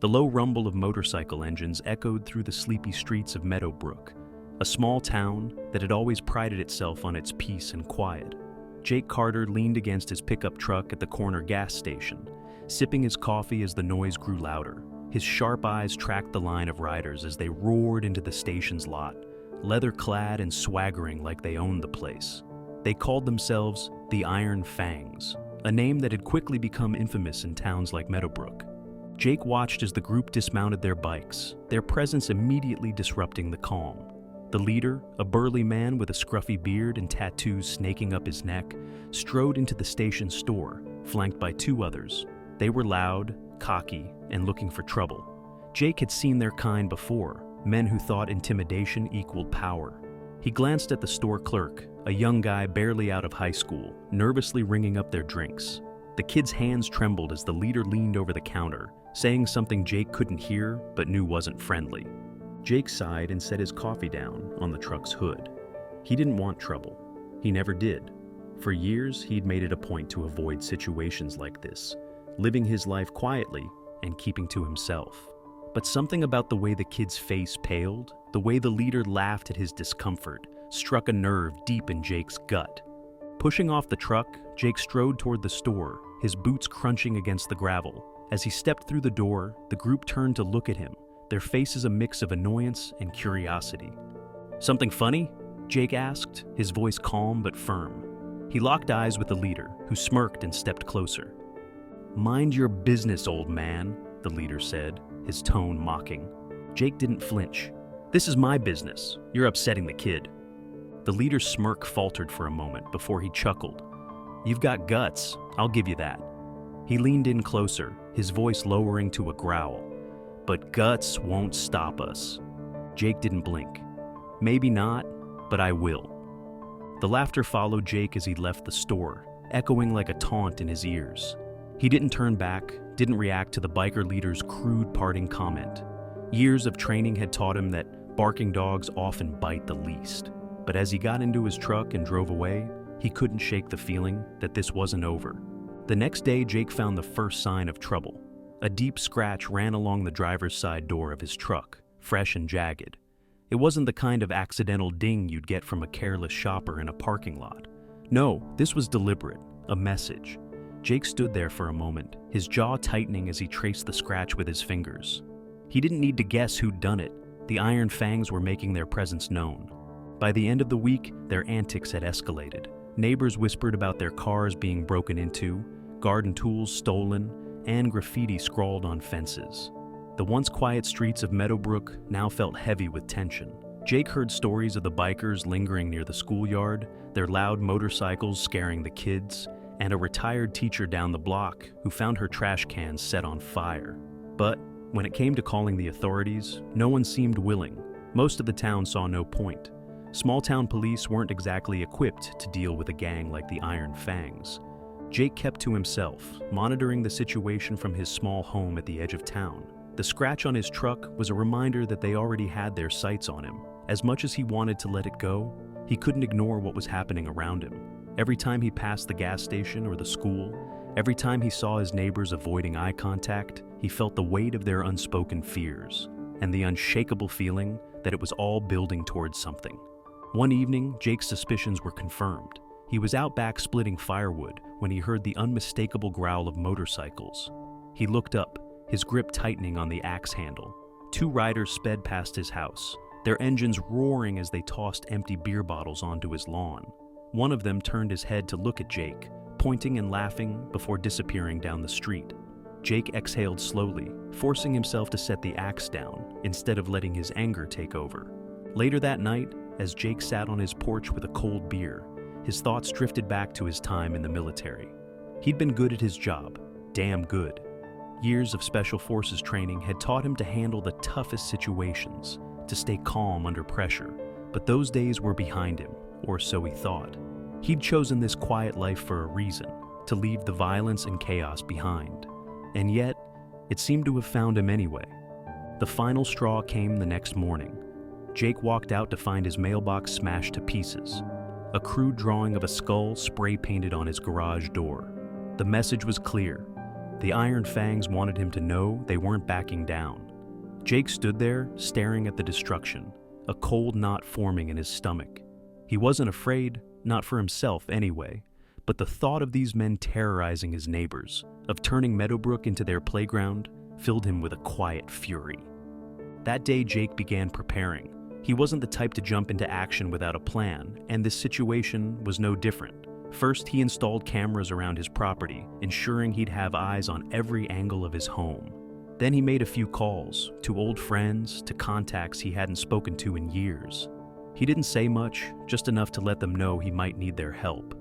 The low rumble of motorcycle engines echoed through the sleepy streets of Meadowbrook, a small town that had always prided itself on its peace and quiet. Jake Carter leaned against his pickup truck at the corner gas station, sipping his coffee as the noise grew louder. His sharp eyes tracked the line of riders as they roared into the station's lot, leather-clad and swaggering like they owned the place. They called themselves the Iron Fangs, a name that had quickly become infamous in towns like Meadowbrook. Jake watched as the group dismounted their bikes, their presence immediately disrupting the calm. The leader, a burly man with a scruffy beard and tattoos snaking up his neck, strode into the station store, flanked by two others. They were loud, cocky, and looking for trouble. Jake had seen their kind before, men who thought intimidation equaled power. He glanced at the store clerk, a young guy barely out of high school, nervously ringing up their drinks. The kid's hands trembled as the leader leaned over the counter, saying something Jake couldn't hear but knew wasn't friendly. Jake sighed and set his coffee down on the truck's hood. He didn't want trouble. He never did. For years, he'd made it a point to avoid situations like this, living his life quietly and keeping to himself. But something about the way the kid's face paled, the way the leader laughed at his discomfort, struck a nerve deep in Jake's gut. Pushing off the truck, Jake strode toward the store, his boots crunching against the gravel. As he stepped through the door, the group turned to look at him, their faces a mix of annoyance and curiosity. "Something funny?" Jake asked, his voice calm but firm. He locked eyes with the leader, who smirked and stepped closer. "Mind your business, old man," the leader said, his tone mocking. Jake didn't flinch. "This is my business. You're upsetting the kid." The leader's smirk faltered for a moment before he chuckled. "You've got guts, I'll give you that." He leaned in closer, his voice lowering to a growl. "But guts won't stop us." Jake didn't blink. "Maybe not, but I will." The laughter followed Jake as he left the store, echoing like a taunt in his ears. He didn't turn back, didn't react to the biker leader's crude parting comment. Years of training had taught him that barking dogs often bite the least. But as he got into his truck and drove away, he couldn't shake the feeling that this wasn't over. The next day, Jake found the first sign of trouble. A deep scratch ran along the driver's side door of his truck, fresh and jagged. It wasn't the kind of accidental ding you'd get from a careless shopper in a parking lot. No, this was deliberate, a message. Jake stood there for a moment, his jaw tightening as he traced the scratch with his fingers. He didn't need to guess who'd done it. The Iron Fangs were making their presence known. By the end of the week, their antics had escalated. Neighbors whispered about their cars being broken into, garden tools stolen, and graffiti scrawled on fences. The once quiet streets of Meadowbrook now felt heavy with tension. Jake heard stories of the bikers lingering near the schoolyard, their loud motorcycles scaring the kids, and a retired teacher down the block who found her trash cans set on fire. But when it came to calling the authorities, no one seemed willing. Most of the town saw no point. Small-town police weren't exactly equipped to deal with a gang like the Iron Fangs. Jake kept to himself, monitoring the situation from his small home at the edge of town. The scratch on his truck was a reminder that they already had their sights on him. As much as he wanted to let it go, he couldn't ignore what was happening around him. Every time he passed the gas station or the school, every time he saw his neighbors avoiding eye contact, he felt the weight of their unspoken fears, and the unshakable feeling that it was all building towards something. One evening, Jake's suspicions were confirmed. He was out back splitting firewood when he heard the unmistakable growl of motorcycles. He looked up, his grip tightening on the axe handle. Two riders sped past his house, their engines roaring as they tossed empty beer bottles onto his lawn. One of them turned his head to look at Jake, pointing and laughing before disappearing down the street. Jake exhaled slowly, forcing himself to set the axe down instead of letting his anger take over. Later that night, as Jake sat on his porch with a cold beer, his thoughts drifted back to his time in the military. He'd been good at his job, damn good. Years of special forces training had taught him to handle the toughest situations, to stay calm under pressure, but those days were behind him, or so he thought. He'd chosen this quiet life for a reason, to leave the violence and chaos behind. And yet, it seemed to have found him anyway. The final straw came the next morning. Jake walked out to find his mailbox smashed to pieces. A crude drawing of a skull spray-painted on his garage door. The message was clear. The Iron Fangs wanted him to know they weren't backing down. Jake stood there, staring at the destruction, a cold knot forming in his stomach. He wasn't afraid, not for himself anyway, but the thought of these men terrorizing his neighbors, of turning Meadowbrook into their playground, filled him with a quiet fury. That day, Jake began preparing. He wasn't the type to jump into action without a plan, and this situation was no different. First, he installed cameras around his property, ensuring he'd have eyes on every angle of his home. Then he made a few calls, to old friends, to contacts he hadn't spoken to in years. He didn't say much, just enough to let them know he might need their help.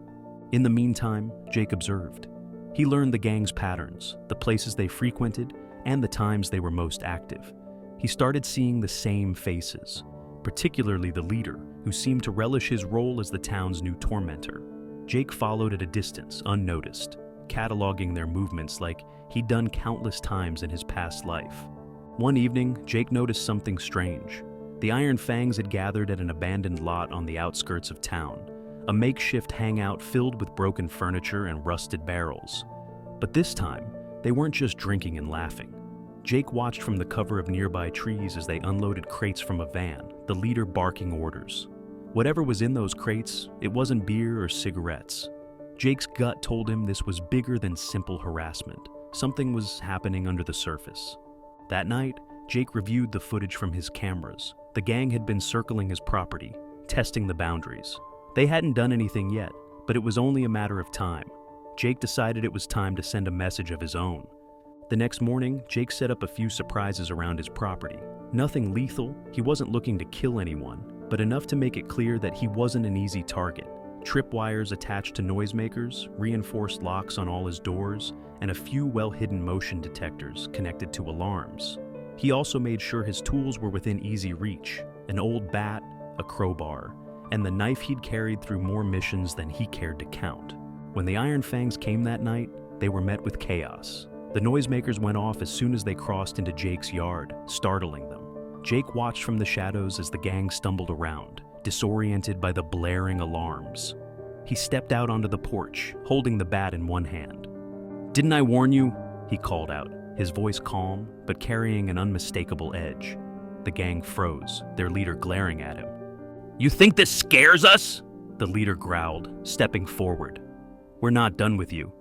In the meantime, Jake observed. He learned the gang's patterns, the places they frequented, and the times they were most active. He started seeing the same faces, particularly the leader, who seemed to relish his role as the town's new tormentor. Jake followed at a distance, unnoticed, cataloging their movements like he'd done countless times in his past life. One evening, Jake noticed something strange. The Iron Fangs had gathered at an abandoned lot on the outskirts of town, a makeshift hangout filled with broken furniture and rusted barrels. But this time, they weren't just drinking and laughing. Jake watched from the cover of nearby trees as they unloaded crates from a van, the leader barking orders. Whatever was in those crates, it wasn't beer or cigarettes. Jake's gut told him this was bigger than simple harassment. Something was happening under the surface. That night, Jake reviewed the footage from his cameras. The gang had been circling his property, testing the boundaries. They hadn't done anything yet, but it was only a matter of time. Jake decided it was time to send a message of his own. The next morning, Jake set up a few surprises around his property. Nothing lethal, he wasn't looking to kill anyone, but enough to make it clear that he wasn't an easy target. Tripwires attached to noisemakers, reinforced locks on all his doors, and a few well-hidden motion detectors connected to alarms. He also made sure his tools were within easy reach, an old bat, a crowbar, and the knife he'd carried through more missions than he cared to count. When the Iron Fangs came that night, they were met with chaos. The noisemakers went off as soon as they crossed into Jake's yard, startling them. Jake watched from the shadows as the gang stumbled around, disoriented by the blaring alarms. He stepped out onto the porch, holding the bat in one hand. "Didn't I warn you?" he called out, his voice calm, but carrying an unmistakable edge. The gang froze, their leader glaring at him. "You think this scares us?" the leader growled, stepping forward. "We're not done with you."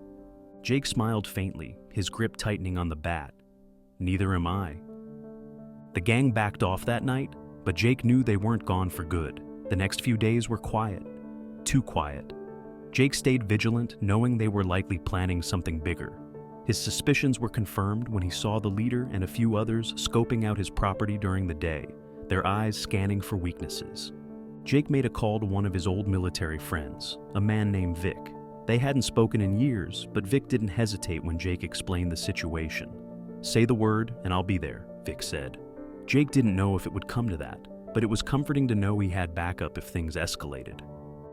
Jake smiled faintly, his grip tightening on the bat. "Neither am I." The gang backed off that night, but Jake knew they weren't gone for good. The next few days were quiet. Too quiet. Jake stayed vigilant, knowing they were likely planning something bigger. His suspicions were confirmed when he saw the leader and a few others scoping out his property during the day, their eyes scanning for weaknesses. Jake made a call to one of his old military friends, a man named Vic. They hadn't spoken in years, but Vic didn't hesitate when Jake explained the situation. "Say the word, and I'll be there," Vic said. Jake didn't know if it would come to that, but it was comforting to know he had backup if things escalated.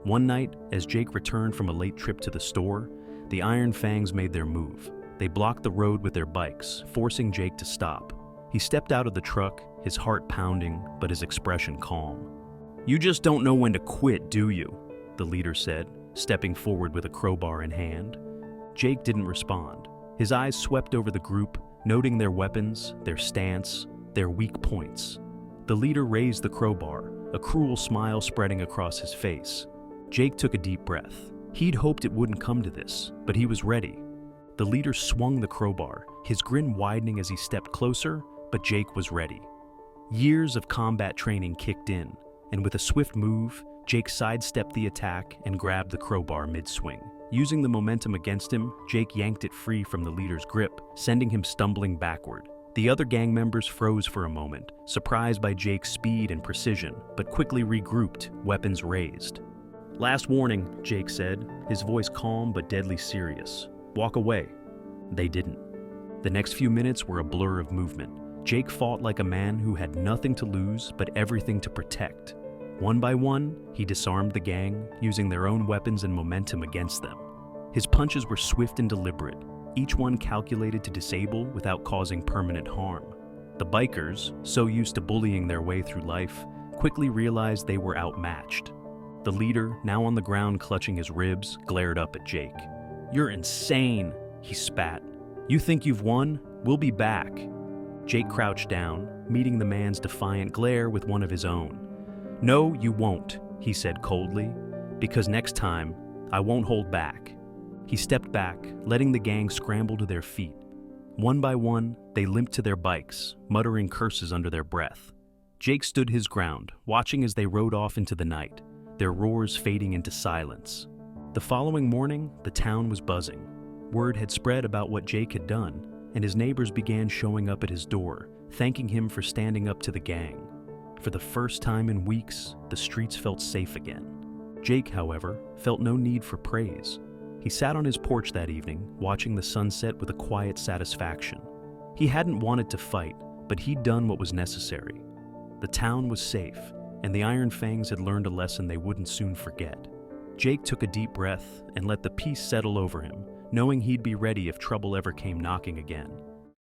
One night, as Jake returned from a late trip to the store, the Iron Fangs made their move. They blocked the road with their bikes, forcing Jake to stop. He stepped out of the truck, his heart pounding, but his expression calm. "You just don't know when to quit, do you?" the leader said, stepping forward with a crowbar in hand. Jake didn't respond. His eyes swept over the group, noting their weapons, their stance, their weak points. The leader raised the crowbar, a cruel smile spreading across his face. Jake took a deep breath. He'd hoped it wouldn't come to this, but he was ready. The leader swung the crowbar, his grin widening as he stepped closer, but Jake was ready. Years of combat training kicked in, and with a swift move, Jake sidestepped the attack and grabbed the crowbar mid-swing. Using the momentum against him, Jake yanked it free from the leader's grip, sending him stumbling backward. The other gang members froze for a moment, surprised by Jake's speed and precision, but quickly regrouped, weapons raised. "Last warning," Jake said, his voice calm but deadly serious. "Walk away." They didn't. The next few minutes were a blur of movement. Jake fought like a man who had nothing to lose but everything to protect. One by one, he disarmed the gang, using their own weapons and momentum against them. His punches were swift and deliberate, each one calculated to disable without causing permanent harm. The bikers, so used to bullying their way through life, quickly realized they were outmatched. The leader, now on the ground clutching his ribs, glared up at Jake. "You're insane," he spat. "You think you've won? We'll be back." Jake crouched down, meeting the man's defiant glare with one of his own. "No, you won't," he said coldly, "because next time, I won't hold back." He stepped back, letting the gang scramble to their feet. One by one, they limped to their bikes, muttering curses under their breath. Jake stood his ground, watching as they rode off into the night, their roars fading into silence. The following morning, the town was buzzing. Word had spread about what Jake had done, and his neighbors began showing up at his door, thanking him for standing up to the gang. For the first time in weeks, the streets felt safe again. Jake, however, felt no need for praise. He sat on his porch that evening, watching the sunset with a quiet satisfaction. He hadn't wanted to fight, but he'd done what was necessary. The town was safe, and the Iron Fangs had learned a lesson they wouldn't soon forget. Jake took a deep breath and let the peace settle over him, knowing he'd be ready if trouble ever came knocking again.